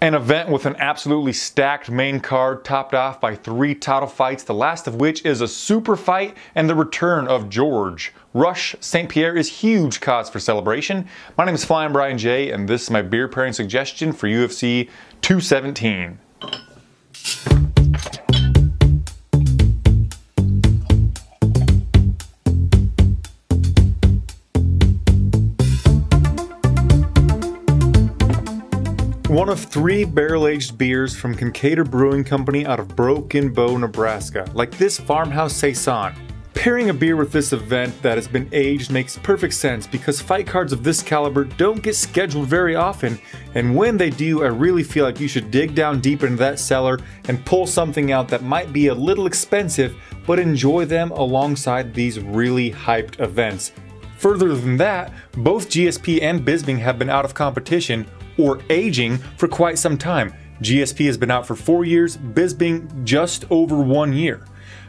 An event with an absolutely stacked main card topped off by 3 title fights, the last of which is a super fight and the return of George. Rush St-Pierre is huge cause for celebration. My name is Flyin Brian J and this is my beer pairing suggestion for UFC 217. One of 3 barrel-aged beers from Kincaider Brewing Company out of Broken Bow, Nebraska, like this Farmhouse Saison. Pairing a beer with this event that has been aged makes perfect sense because fight cards of this caliber don't get scheduled very often, and when they do, I really feel like you should dig down deep into that cellar and pull something out that might be a little expensive, but enjoy them alongside these really hyped events. Further than that, both GSP and Bisping have been out of competition or aging for quite some time. GSP has been out for 4 years, Bisping just over 1 year.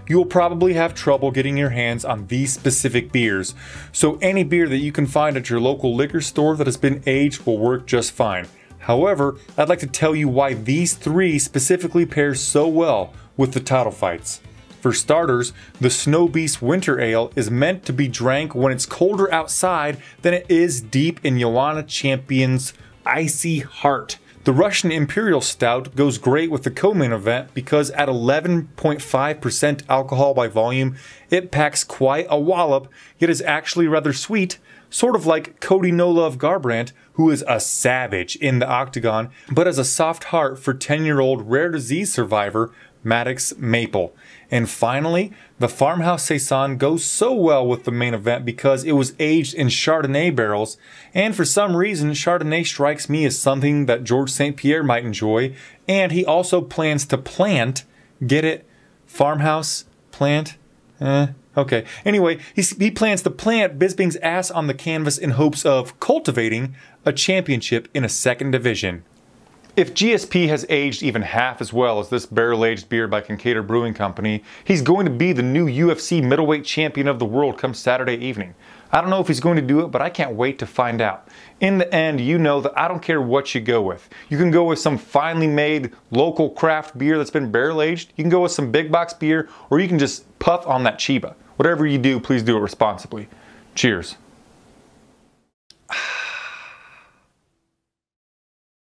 You will probably have trouble getting your hands on these specific beers, so any beer that you can find at your local liquor store that has been aged will work just fine. However, I'd like to tell you why these 3 specifically pair so well with the title fights. For starters, the Snow Beast Winter Ale is meant to be drank when it's colder outside than it is deep in Joanna Champion's icy heart. The Russian Imperial Stout goes great with the co-main event because at 11.5% alcohol by volume, it packs quite a wallop, yet is actually rather sweet, sort of like Cody No Love Garbrandt, who is a savage in the octagon, but has a soft heart for 10-year-old rare disease survivor Maddox Maple. And finally, the Farmhouse Saison goes so well with the main event because it was aged in Chardonnay barrels, and for some reason Chardonnay strikes me as something that George St-Pierre might enjoy, and he also plans to plant, get it? Farmhouse? Plant? Okay. Anyway, he plans to plant Bisping's ass on the canvas in hopes of cultivating a championship in a second division. If GSP has aged even half as well as this barrel-aged beer by Kincaider Brewing Company, he's going to be the new UFC middleweight champion of the world come Saturday evening. I don't know if he's going to do it, but I can't wait to find out. In the end, you know that I don't care what you go with. You can go with some finely made local craft beer that's been barrel-aged, you can go with some big box beer, or you can just puff on that Chiba. Whatever you do, please do it responsibly. Cheers.